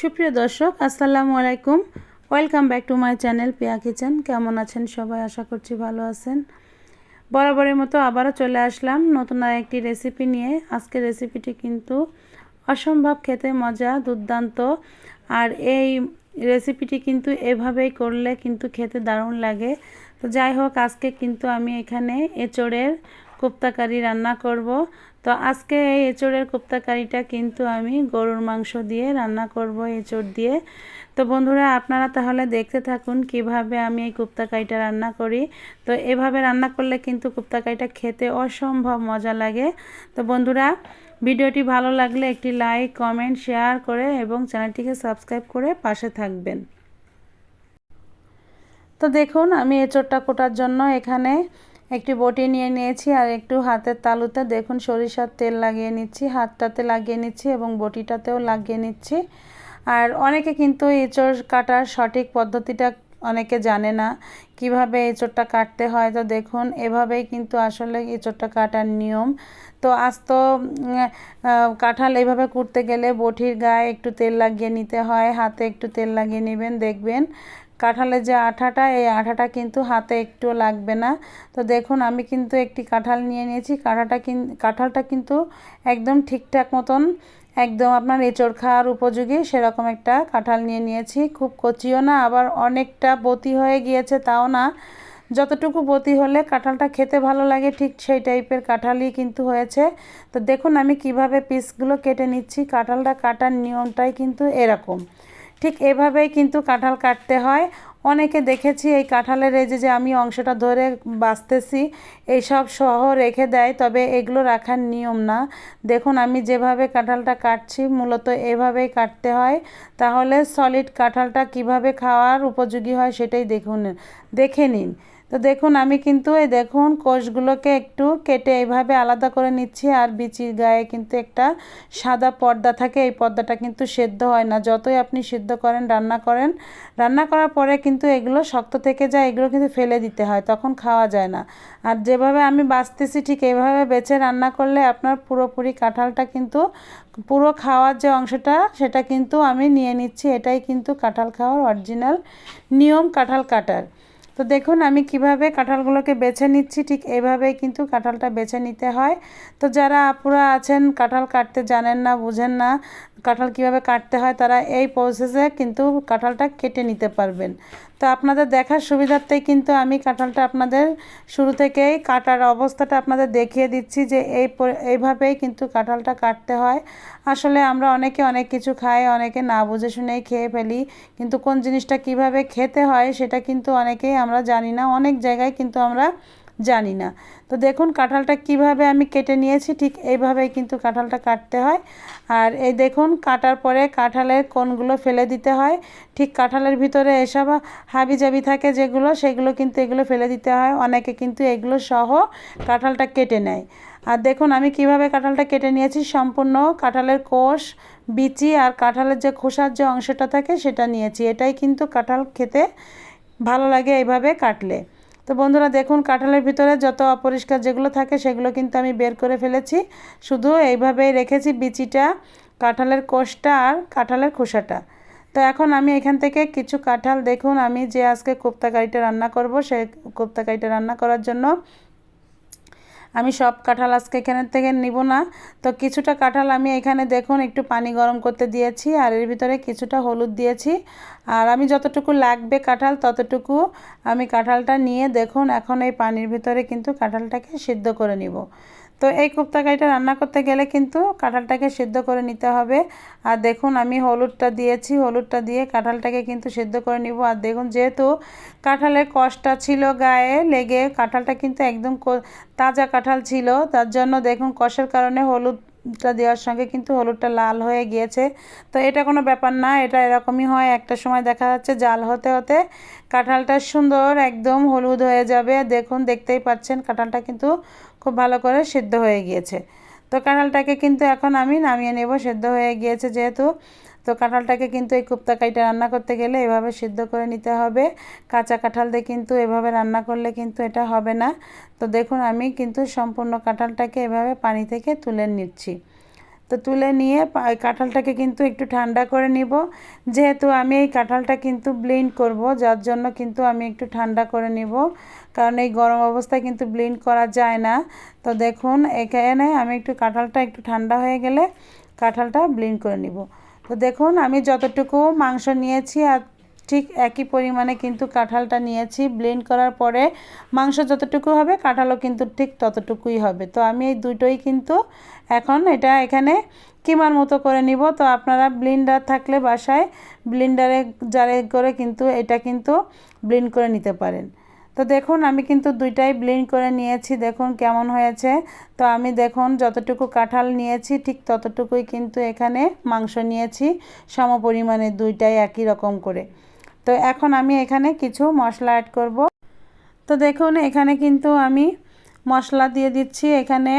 সুপ্রিয় দর্শক আসসালামু আলাইকুম। Welcome back to my channel Piya kitchen. কেমন আছেন সবাই? আশা করছি ভালো আছেন। বরাবরের মতো আবারও চলে আসলাম নতুন একটি রেসিপি নিয়ে। আজকের রেসিপিটি কিন্তু অসম্ভব খেতে মজা, দুর্দান্ত। আর এই রেসিপিটি কিন্তু এভাবেই করলে কিন্তু খেতে দারুণ লাগে। তো যাই হোক, আজকে কিন্তু আমি এখানে এঁচোড়ের কোপ্তা কারি রান্না করব। তো আজকে এই এঁচোড়ের কোপ্তা কারিটা কিন্তু আমি গরুর মাংস দিয়ে রান্না করব, এঁচোড় দিয়ে। তো বন্ধুরা, আপনারা তাহলে দেখতে থাকুন কিভাবে আমি এই কোপ্তা কারিটা রান্না করি। তো এভাবে রান্না করলে কিন্তু কোপ্তা কারিটা খেতে অসম্ভব মজা লাগে। তো বন্ধুরা, ভিডিওটি ভালো লাগলে একটি লাইক, কমেন্ট, শেয়ার করে এবং চ্যানেলটিকে সাবস্ক্রাইব করে পাশে থাকবেন। তো দেখুন, আমি এঁচোড়টা কোটার জন্য এখানে একটি বটি নিয়ে নিয়েছি আর একটু হাতের তালুতে দেখুন সরিষার তেল লাগিয়ে নিচ্ছি, হাতটাতে লাগিয়ে নিচ্ছি এবং বটিটাতেও লাগিয়ে নিচ্ছি। আর অনেকে কিন্তু এঁচোড় কাটার সঠিক পদ্ধতিটা অনেকে জানে না, কিভাবে এঁচোড়টা কাটতে হয়। তো দেখুন, এভাবেই কিন্তু আসলে এঁচোড়টা কাটার নিয়ম। তো আস্ত কাঁঠাল এভাবে কুটতে গেলে বটির গায়ে একটু তেল লাগিয়ে নিতে হয়, হাতে একটু তেল লাগিয়ে নেবেন। দেখবেন কাঁঠালের যে আঠাটা, এই আঠাটা কিন্তু হাতে একটু লাগবে না। তো দেখুন, আমি কিন্তু একটি কাঁঠাল নিয়ে নিয়েছি। কাঁঠালটা কিন্তু একদম ঠিকঠাক মতন, একদম আপনার এঁচোড় খাওয়ার উপযোগী সেরকম একটা কাঁঠাল নিয়ে নিয়েছি। খুব কচিও না, আবার অনেকটা বতি হয়ে গিয়েছে তাও না। যতটুকু বতি হলে কাঁঠালটা খেতে ভালো লাগে ঠিক সেই টাইপের কাঁঠালই কিন্তু হয়েছে। তো দেখুন আমি কিভাবে পিসগুলো কেটে নিচ্ছি। কাঁঠালটা কাটার নিয়মটাই কিন্তু এরকম, ঠিক এভাবেই কিন্তু কাঁঠাল কাটতে হয়। অনেকে দেখেছি এই কাঁঠালের এই যে আমি অংশটা ধরে বাছতেছি, এইসব সহ রেখে দেয়, তবে এগুলো রাখার নিয়ম না। দেখুন আমি যেভাবে কাঁঠালটা কাটছি মূলত এভাবেই কাটতে হয়, তাহলে সলিড কাঁঠালটা কিভাবে খাওয়ার উপযোগী হয় সেটাই দেখে নিন। তো দেখুন আমি কিন্তু এই দেখুন কোষগুলোকে একটু কেটে এইভাবে আলাদা করে নিচ্ছি। আর বিচির গায়ে কিন্তু একটা সাদা পর্দা থাকে, এই পর্দাটা কিন্তু সেদ্ধ হয় না। যতই আপনি সিদ্ধ করেন, রান্না করার পরে কিন্তু এগুলো শক্ত থেকে যায়, এগুলো কিন্তু ফেলে দিতে হয়, তখন খাওয়া যায় না। আর যেভাবে আমি বাছতেছি ঠিক এইভাবে বেছে রান্না করলে আপনার পুরোপুরি কাঁঠালটা কিন্তু, পুরো খাওয়ার যে অংশটা সেটা কিন্তু আমি নিয়ে নিচ্ছি। এটাই কিন্তু কাঁঠাল খাওয়ার অরিজিনাল নিয়ম কাঁঠাল কাটার। তো দেখুন আমি কিভাবে কাঁঠালগুলোকে বেছে নিচ্ছি, ঠিক এইভাবেই কিন্তু কাঁঠালটা বেছে নিতে হয়। তো যারা আপুরা আছেন কাঁঠাল কাটতে জানেন না, বুঝেন না কাঁঠাল কিভাবে কাটতে হয়, তারা এই প্রসেসে কিন্তু কাঁঠালটা কেটে নিতে পারবেন। তো আপনাদের দেখার সুবিধার্থেই কিন্তু আমি কাঁঠালটা আপনাদের শুরু থেকেই কাটার অবস্থাটা আপনাদের দেখিয়ে দিচ্ছি যে এইভাবেই কিন্তু কাঁঠালটা কাটতে হয়। আসলে আমরা অনেকে অনেক কিছু খাই, অনেকে না বুঝে শুনেই খেয়ে ফেলি, কিন্তু কোন জিনিসটা কিভাবে খেতে হয় সেটা কিন্তু অনেকেই আমরা জানি না, অনেক জায়গায় কিন্তু আমরা জানি না। তো দেখুন কাঁঠালটা কিভাবে আমি কেটে নিয়েছি, ঠিক এইভাবেই কিন্তু কাঁঠালটা কাটতে হয়। আর এই দেখুন কাটার পরে কাঁঠালের কোণগুলো ফেলে দিতে হয়। ঠিক কাঁঠালের ভিতরে এসব হাবিজাবি থাকে যেগুলো, সেগুলো কিন্তু এগুলো ফেলে দিতে হয়। অনেকে কিন্তু এগুলো সহ কাঁঠালটা কেটে নেয়। আর দেখুন আমি কিভাবে কাঁঠালটা কেটে নিয়েছি, সম্পূর্ণ কাঁঠালের কোষ, বিচি আর কাঁঠালের যে খোসার যে অংশটা থাকে সেটা নিয়েছি। এটাই কিন্তু কাঁঠাল খেতে ভালো লাগে এইভাবে কাটলে। তো বন্ধুরা দেখুন কাঁঠালের ভিতরে যত অপরিষ্কার যেগুলো থাকে সেগুলো কিন্তু আমি বের করে ফেলেছি, শুধু এইভাবেই রেখেছি বিচিটা, কাঁঠালের কোষটা আর কাঁঠালের খোসাটা। তো এখন আমি এখান থেকে কিছু কাঁঠাল, দেখুন আমি যে আজকে কোপ্তা কারিটা রান্না করব, সেই কোপ্তা কারিটা রান্না করার জন্য আমি সব কাঁঠাল আজকে এখানে থেকে নিব না। তো কিছুটা কাঁঠাল আমি এখানে দেখুন একটু পানি গরম করতে দিয়েছি আর এর ভিতরে কিছুটা হলুদ দিয়েছি। আর আমি যতটুকু লাগবে কাঁঠাল ততটুকু আমি কাঁঠালটা নিয়ে দেখুন এখন এই পানির ভিতরে কিন্তু কাঁঠালটাকে সিদ্ধ করে নিব। তো এই কোপ্তা কারিটা রান্না করতে গেলে কিন্তু কাঁঠালটাকে সিদ্ধ করে নিতে হবে। আর দেখুন আমি হলুদটা দিয়েছি, হলুদটা দিয়ে কাঁঠালটাকে কিন্তু সিদ্ধ করে নিব। আর দেখুন যেহেতু কাঁঠালের কষটা ছিল গায়ে লেগে, কাঁঠালটা কিন্তু একদম তাজা কাঁঠাল ছিল, তার জন্য দেখুন কষের কারণে হলুদটা দেওয়ার সঙ্গে কিন্তু হলুদটা লাল হয়ে গিয়েছে। তো এটা কোনো ব্যাপার না, এটা এরকমই হয়, একটা সময় দেখা যাচ্ছে জাল হতে হতে কাঁঠালটা সুন্দর একদম হলুদ হয়ে যাবে। দেখুন দেখতেই পাচ্ছেন কাঁঠালটা কিন্তু খুব ভালো করে সিদ্ধ হয়ে গিয়েছে। তো কাঁঠালটাকে কিন্তু এখন আমি নামিয়ে নেব, সিদ্ধ হয়ে গিয়েছে যেহেতু। তো কাঁঠালটাকে কিন্তু এই কোপ্তা কারিটা রান্না করতে গেলে এভাবে সিদ্ধ করে নিতে হবে। কাঁচা কাঁঠাল দিয়ে কিন্তু এভাবে রান্না করলে কিন্তু এটা হবে না। তো দেখুন আমি কিন্তু সম্পূর্ণ কাঁঠালটাকে এভাবে পানি থেকে তুলে নিচ্ছি। তো তুলে নিয়ে কাঁঠালটাকে কিন্তু একটু ঠান্ডা করে নিব। যেহেতু আমি এই কাঁঠালটা কিন্তু ব্লেন্ড করব, যার জন্য কিন্তু আমি একটু ঠান্ডা করে নিব, কারণ এই গরম অবস্থায় কিন্তু ব্লেন্ড করা যায় না। তো দেখুন এখানে আমি একটু কাঁঠালটা একটু ঠান্ডা হয়ে গেলে কাঁঠালটা ব্লেন্ড করে নিব। তো দেখুন আমি যতটুকু মাংস নিয়েছি আর ঠিক একই পরিমাণে কিন্তু কাঁঠালটা নিয়েছি। ব্লেন্ড করার পরে মাংস যতটুকু হবে কাঁঠালও কিন্তু ঠিক ততটুকুই হবে। তো আমি এই দুটোই কিন্তু এখন এটা এখানে কিমার মতো করে নিব। তো আপনারা ব্লেন্ডার থাকলে বাসায় ব্লেন্ডারে জারে করে কিন্তু এটা কিন্তু ব্লেন্ড করে নিতে পারেন। তো দেখুন আমি কিন্তু দুইটাই ব্লেন্ড করে নিয়েছি, দেখুন কেমন হয়েছে। তো আমি দেখুন যতটুকু কাঁঠাল নিয়েছি ঠিক ততটুকুই কিন্তু এখানে মাংস নিয়েছি, সম পরিমাণে দুইটাই একই রকম করে। তো এখন আমি এখানে কিছু মশলা অ্যাড করব। তো দেখুন এখানে কিন্তু আমি মশলা দিয়ে দিচ্ছি। এখানে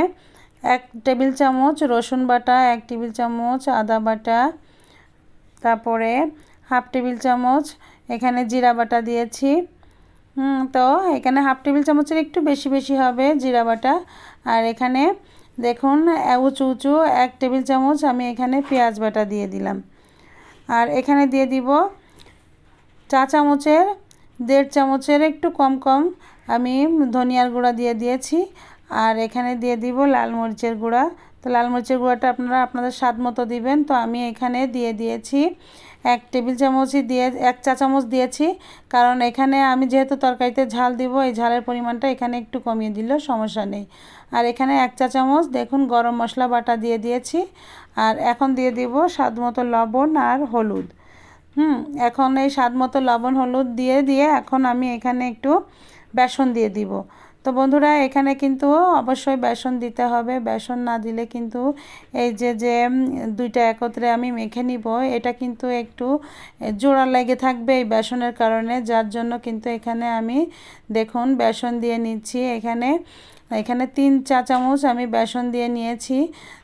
1 টেবিল চামচ রসুন বাটা, 1 টেবিল চামচ আদা বাটা, তারপরে 1/2 টেবিল চামচ এখানে জিরা বাটা দিয়েছি। তো এখানে 1/2 টেবিল চামচের একটু বেশি বেশি হবে জিরা বাটা। আর এখানে দেখুন উঁচু উঁচু 1 টেবিল চামচ আমি এখানে পেঁয়াজ বাটা দিয়ে দিলাম। আর এখানে দিয়ে দিব চা চামচের 1.5 চামচের একটু কম কম আমি ধনিয়ার গুঁড়া দিয়ে দিয়েছি। আর এখানে দিয়ে দিব লাল মরিচের গুঁড়া। তো লাল মরিচের গুঁড়াটা আপনারা আপনাদের স্বাদ মতো দিবেন। তো আমি এখানে দিয়ে দিয়েছি 1 টেবিল চামচই দিয়ে 1 চা চামচ দিয়েছি, কারণ এখানে আমি যেহেতু তরকারিতে ঝাল দিব এই ঝালের পরিমাণটা এখানে একটু কমিয়ে দিলেও সমস্যা নেই। আর এখানে 1 চা চামচ দেখুন গরম মশলা বাটা দিয়ে দিয়েছি। আর এখন দিয়ে দিব স্বাদ মতো লবণ আর হলুদ। এখন এই স্বাদ মতো লবণ হলুদ দিয়ে এখন আমি এখানে একটু বেসন দিয়ে দিব। তো বন্ধুরা এখানে কিন্তু অবশ্যই বেসন দিতে হবে, বেসন না দিলে কিন্তু এই যে দুইটা একত্রে আমি মেখে নিব এটা কিন্তু একটু জোড়া লেগে থাকবে এই বেসনের কারণে, যার জন্য কিন্তু এখানে আমি দেখুন বেসন দিয়ে নিচ্ছি। এখানে 3 চা চামচ আমি বেসন দিয়ে নিয়েছি।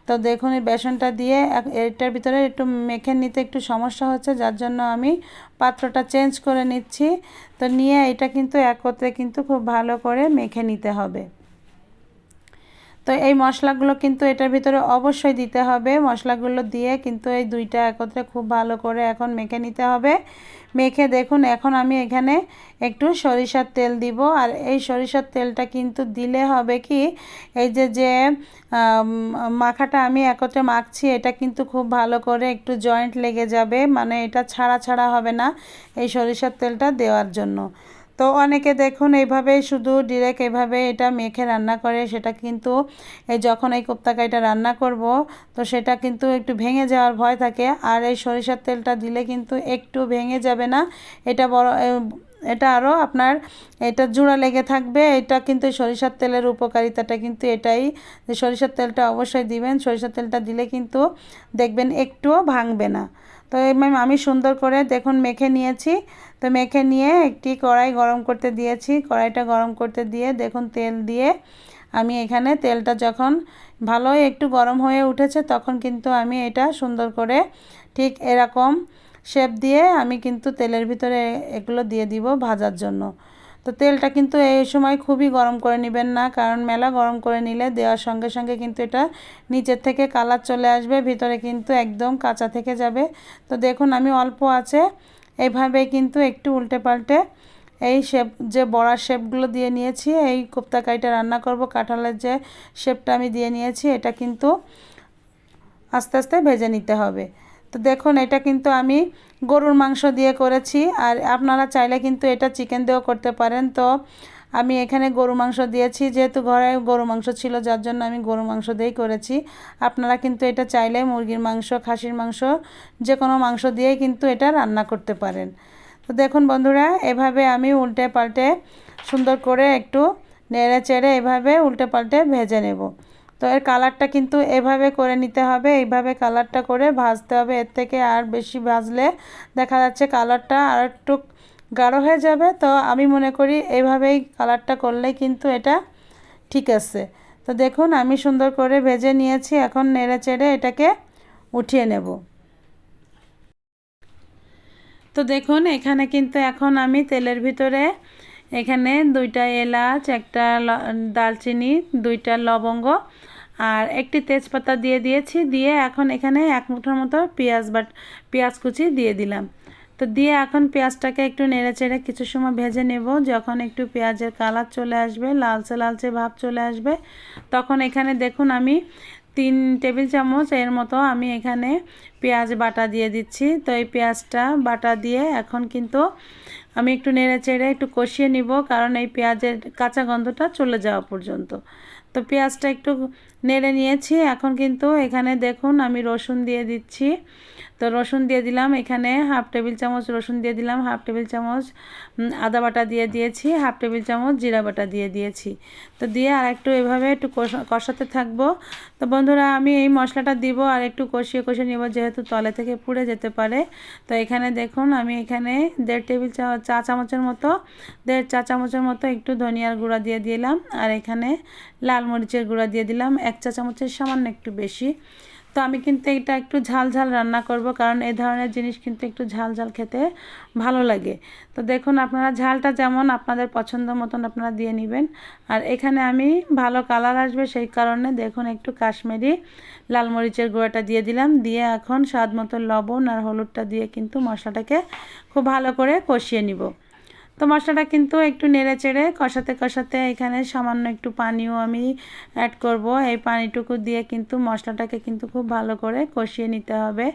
তো দেখুন এই বেসনটা দিয়ে এটার ভিতরে একটু মেখে নিতে একটু সমস্যা হচ্ছে, যার জন্য আমি পাত্রটা চেঞ্জ করে নিচ্ছি। তো নিয়ে এটা কিন্তু একত্রে কিন্তু খুব ভালো করে মেখে নিতে হবে। তো এই মশলাগুলো কিন্তু এটার ভিতরে অবশ্যই দিতে হবে। মশলাগুলো দিয়ে কিন্তু এই দুইটা একত্রে খুব ভালো করে এখন মেখে নিতে হবে। মেখে দেখুন এখন আমি এখানে একটু সরিষার তেল দিব। আর এই সরিষার তেলটা কিন্তু দিলে হবে কি এই যে মাখাটা আমি একত্রে মাখছি এটা কিন্তু খুব ভালো করে একটু জয়েন্ট লেগে যাবে, মানে এটা ছাড়া ছাড়া হবে না এই সরিষার তেলটা দেওয়ার জন্য। তো অনেকে দেখুন এইভাবে শুধু ডিরেক্ট এভাবে এটা মেখে রান্না করে, সেটা কিন্তু যখন এই কোপ্তাকাইটা রান্না করব তো সেটা কিন্তু একটু ভেঙে যাওয়ার ভয় থাকে। আর এই সরিষার তেলটা দিলে কিন্তু একটু ভেঙে যাবে না, এটা আরও আপনার এটা জোড়া লেগে থাকবে। এটা কিন্তু সরিষার তেলের উপকারিতাটা কিন্তু এটাই যে সরিষার তেলটা অবশ্যই দিবেন। সরিষার তেলটা দিলে কিন্তু দেখবেন একটুও ভাঙবে না। তো আমি সুন্দর করে দেখুন মেখে নিয়েছি। তো মেখে নিয়ে একটি কড়াই গরম করতে দিয়েছি। কড়াইটা গরম করতে দিয়ে দেখুন তেল দিয়ে আমি এখানে তেলটা যখন ভালোই একটু গরম হয়ে উঠেছে তখন কিন্তু আমি এটা সুন্দর করে ঠিক এরকম শেপ দিয়ে আমি কিন্তু তেলের ভিতরে এগুলো দিয়ে দিব ভাজার জন্য। তো তেলটা কিন্তু এই সময় খুবই গরম করে নেবেন না, কারণ মেলা গরম করে নিলে দেওয়ার সঙ্গে সঙ্গে কিন্তু এটা নিচের থেকে কালার চলে আসবে, ভিতরে কিন্তু একদম কাঁচা থেকে যাবে। তো দেখুন আমি অল্প আছে এইভাবে কিন্তু একটু উল্টে পাল্টে এই শেপ যে বড়ার শেপগুলো দিয়ে নিয়েছি, এই কোপ্তাকাইটা রান্না করব কাঁঠালের যে শেপটা আমি দিয়ে নিয়েছি এটা কিন্তু আস্তে আস্তে ভেজে নিতে হবে। তো দেখুন এটা কিন্তু আমি গরুর মাংস দিয়ে করেছি, আর আপনারা চাইলে কিন্তু এটা চিকেন দিয়েও করতে পারেন। তো আমি এখানে গরু মাংস দিয়েছি, যেহেতু ঘরে গরু মাংস ছিল যার জন্য আমি গরু মাংস দিয়েই করেছি। আপনারা কিন্তু এটা চাইলে মুরগির মাংস, খাসির মাংস, যে কোনো মাংস দিয়েই কিন্তু এটা রান্না করতে পারেন। তো দেখুন বন্ধুরা এভাবে আমি উল্টে পাল্টে সুন্দর করে একটু নেড়ে চেড়ে এভাবে উল্টে পাল্টে ভেজে নেব। তো এর কালারটা কিন্তু এভাবে করে নিতে হবে, এইভাবে কালারটা করে ভাজতে হবে। এর থেকে আর বেশি ভাজলে দেখা যাচ্ছে কালারটা আর একটু গাঢ় হয়ে যাবে। তো আমি মনে করি এইভাবেই কালারটা করলেই কিন্তু এটা ঠিক আছে। তো দেখুন আমি সুন্দর করে ভেজে নিয়েছি, এখন নেড়ে চেড়ে এটাকে উঠিয়ে নেব। তো দেখুন এখানে কিন্তু এখন আমি তেলের ভিতরে এখানে 2টা এলাচ, একটা দালচিনি, 2টা লবঙ্গ আর একটি তেজপাতা দিয়ে দিয়েছি, দিয়ে এখন এখানে 1 মুঠোর মতো পেঁয়াজ কুচি দিয়ে দিলাম। তো দিয়ে এখন পেঁয়াজটাকে একটু নেড়েচেড়ে কিছু সময় ভেজে নেব। যখন একটু পেঁয়াজের কালার চলে আসবে, লালচে লালচে ভাব চলে আসবে, তখন এখানে দেখুন আমি 3 টেবিল চামচ এর মতো আমি এখানে পেঁয়াজ বাটা দিয়ে দিচ্ছি। তো এই পেঁয়াজটা বাটা দিয়ে এখন কিন্তু আমি একটু নেড়েচেড়ে একটু কষিয়ে নিব, কারণ এই পেঁয়াজের কাঁচা গন্ধটা চলে যাওয়া পর্যন্ত। তো পেঁয়াজটা একটু নেড়ে নিয়েছি। এখন কিন্তু এখানে দেখুন আমি রসুন দিয়ে দিচ্ছি। তো রসুন দিয়ে দিলাম, এখানে 1/2 টেবিল চামচ রসুন দিয়ে দিলাম, 1/2 টেবিল চামচ আদা বাটা দিয়ে দিয়েছি, 1/2 টেবিল চামচ জিরা বাটা দিয়ে দিয়েছি। তো দিয়ে আর একটু এভাবে একটু কষাতে থাকবো। তো বন্ধুরা আমি এই মশলাটা দিব আর একটু কষিয়ে নেব, যেহেতু তলে থেকে পুড়ে যেতে পারে। তো এখানে দেখুন আমি এখানে 1.5 টেবিল চা চামচের মতো 1.5 চা চামচের মতো একটু ধনিয়ার গুঁড়া দিয়ে দিলাম, আর এখানে লাল মরিচের গুঁড়া দিয়ে দিলাম 1 চা চামচের সামান্য একটু বেশি। তো আমি কিন্তু এটা একটু ঝাল ঝাল রান্না করব, কারণ এই ধরনের জিনিস কিন্তু একটু ঝাল ঝাল খেতে ভালো লাগে। তো দেখুন আপনারা ঝালটা যেমন আপনাদের পছন্দ মতন আপনারা দিয়ে নেবেন। আর এখানে আমি ভালো কালার আসবে সেই কারণে দেখুন একটু কাশ্মীরি লাল মরিচের গুঁড়াটা দিয়ে দিলাম, দিয়ে এখন স্বাদ মতো লবণ আর হলুদটা দিয়ে কিন্তু মশলাটাকে খুব ভালো করে কষিয়ে নিব। তো মশলাটা কিন্তু একটু নেড়েচেড়ে কষাতে এখানে সামান্য একটু পানিও আমি অ্যাড করব। এই পানিটুকু দিয়ে কিন্তু মশলাটাকে কিন্তু খুব ভালো করে কষিয়ে নিতে হবে।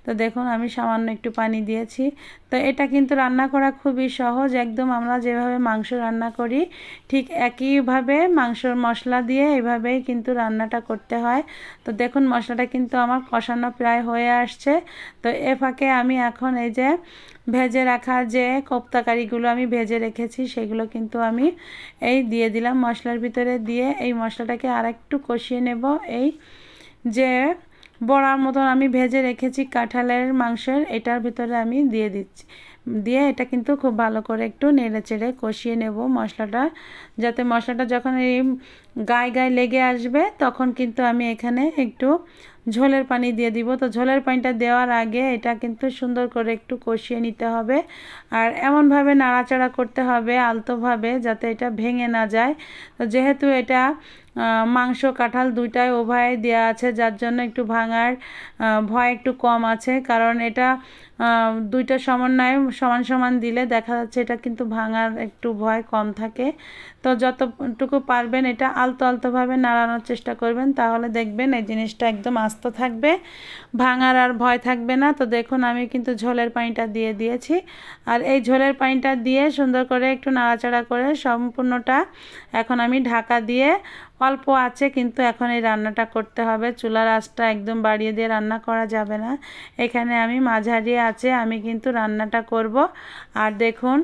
তো দেখুন আমি সামান্য একটু পানি দিয়েছি। তো এটা কিন্তু রান্না করা খুবই সহজ, একদম আমরা যেভাবে মাংস রান্না করি ঠিক একইভাবে মাংসর মশলা দিয়ে এইভাবেই কিন্তু রান্নাটা করতে হয়। তো দেখুন মশলাটা কিন্তু আমার কষানো প্রায় হয়ে আসছে। তো এ ফাঁকে আমি এখন এই যে ভেজে রাখা যে কোপ্তা কারিগুলো আমি ভেজে রেখেছি সেগুলো কিন্তু আমি এই দিয়ে দিলাম মশলার ভিতরে, দিয়ে এই মশলাটাকে আর একটু কষিয়ে নেব। এই যে বড়ার মতন আমি ভেজে রেখেছি কাঁঠালের মাংসের, এটার ভিতরে আমি দিয়ে দিচ্ছি, দিয়ে এটা কিন্তু খুব ভালো করে একটু নেড়েচেড়ে কষিয়ে নেব মশলাটা, যাতে মশলাটা যখন এই গায়ে লেগে আসবে তখন কিন্তু আমি এখানে একটু ঝোলের পানি দিয়ে দিব। তো ঝোলের পানিটা দেওয়ার আগে এটা কিন্তু সুন্দর করে একটু কষিয়ে নিতে হবে, আর এমনভাবে নাড়াচাড়া করতে হবে আলতোভাবে, যাতে এটা ভেঙে না যায়। তো যেহেতু এটা মাংস কাঁঠাল দুইটাই উভয় দেওয়া আছে, যার জন্য একটু ভাঙার ভয় একটু কম আছে, কারণ এটা দুইটা সমন্বয়ে সমান সমান দিলে দেখা যাচ্ছে এটা কিন্তু ভাঙার একটু ভয় কম থাকে। তো যতটুকু পারবেন এটা আলতোভাবে নাড়ানোর চেষ্টা করবেন, তাহলে দেখবেন এই জিনিসটা একদম আস্ত থাকবে, ভাঙার আর ভয় থাকবে না। তো দেখুন আমি কিন্তু ঝোলের পানিটা দিয়ে দিয়েছি, আর এই ঝোলের পানিটা দিয়ে সুন্দর করে একটু নাড়াচাড়া করে সম্পূর্ণটা এখন আমি ঢাকা দিয়ে অল্প আছে কিন্তু এখন এই রান্নাটা করতে হবে। চুলার আঁচটা একদম বাড়িয়ে দিয়ে রান্না করা যাবে না, এখানে আমি মাঝারি আছে আমি কিন্তু রান্নাটা করব। আর দেখুন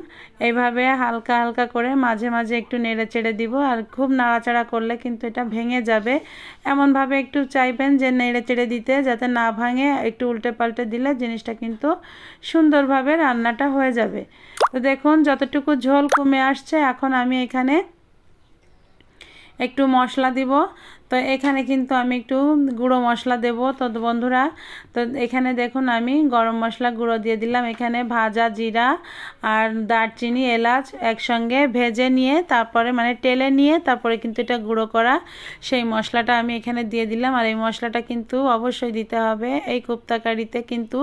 এইভাবে হালকা হালকা করে মাঝে মাঝে একটু নেড়ে চেড়ে দিব, আর খুব নাড়াচাড়া করলে কিন্তু এটা ভেঙে যাবে। এমনভাবে একটু চাইবেন যে নেড়ে চেড়ে দিতে, যাতে না ভাঙে, একটু উল্টে পাল্টে দিলে জিনিসটা কিন্তু সুন্দরভাবে রান্নাটা হয়ে যাবে। তো দেখুন যতটুকু ঝোল কমে আসছে, এখন আমি এখানে একটু মশলা দিব। তো এখানে কিন্তু আমি একটু গুঁড়ো মশলা দেব। তো বন্ধুরা তো এখানে দেখুন আমি গরম মশলা গুঁড়ো দিয়ে দিলাম, এখানে ভাজা জিরা আর দারচিনি এলাচ একসঙ্গে ভেজে নিয়ে তারপরে মানে টেলে নিয়ে তারপরে কিন্তু এটা গুঁড়ো করা সেই মশলাটা আমি এখানে দিয়ে দিলাম। আর এই মশলাটা কিন্তু অবশ্যই দিতে হবে এই কোপ্তা কারিতে, কিন্তু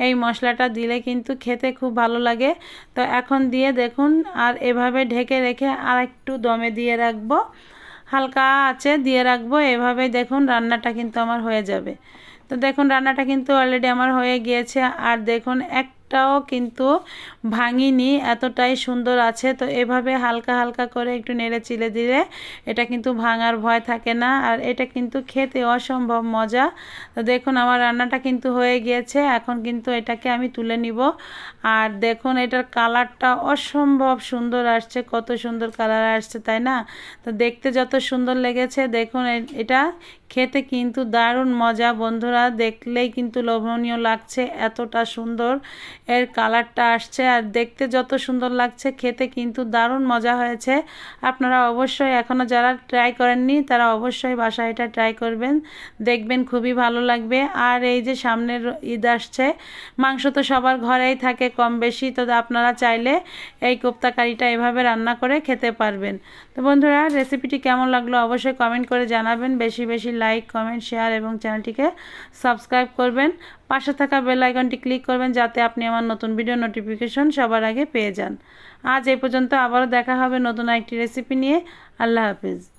এই মশলাটা দিলে কিন্তু খেতে খুব ভালো লাগে। তো এখন দিয়ে দেখুন আর এভাবে ঢেকে রেখে আর একটু দমে দিয়ে রাখবো, হালকা আঁচে দিয়ে রাখবো। এভাবে দেখুন রান্নাটা কিন্তু আমার হয়ে যাবে। তো দেখুন রান্নাটা কিন্তু অলরেডি আমার হয়ে গিয়েছে, আর দেখুন একটাও কিন্তু ভাঙিনি, এতটাই সুন্দর আছে। তো এভাবে হালকা হালকা করে একটু নেড়ে চিলে দিলে এটা কিন্তু ভাঙার ভয় থাকে না, আর এটা কিন্তু খেতে অসম্ভব মজা। তো দেখুন আমার রান্নাটা কিন্তু হয়ে গিয়েছে, এখন কিন্তু এটাকে আমি তুলে নিব। আর দেখুন এটার কালারটা অসম্ভব সুন্দর আসছে, কত সুন্দর কালার আসছে তাই না? তো দেখতে যত সুন্দর লেগেছে দেখুন এটা খেতে কিন্তু দারুণ মজা বন্ধুরা, দেখলেই কিন্তু লোভনীয় লাগছে, এতটা সুন্দর এর কালারটা আসছে আর দেখতে যত সুন্দর লাগছে, খেতে কিন্তু দারুণ মজা হয়েছে। আপনারা অবশ্যই এখনও যারা ট্রাই করেননি তারা অবশ্যই বাসায় এটা ট্রাই করবেন, দেখবেন খুবই ভালো লাগবে। আর এই যে সামনের ঈদ আসছে, মাংস তো সবার ঘরেই থাকে কম বেশি, তো আপনারা চাইলে এই কোপ্তা কারিটা এভাবে রান্না করে খেতে পারবেন। তো বন্ধুরা, রেসিপিটি কেমন লাগলো অবশ্যই কমেন্ট করে জানাবেন। বেশি বেশি লাইক, কমেন্ট, শেয়ার এবং চ্যানেলটিকে সাবস্ক্রাইব করবেন। পাশে থাকা বেল আইকনটি ক্লিক করবেন যাতে আপনি আমার নতুন ভিডিও নোটিফিকেশন সবার আগে পেয়ে যান। আজ এই পর্যন্ত, আবারও দেখা হবে নতুন একটি রেসিপি নিয়ে। আল্লাহ হাফিজ।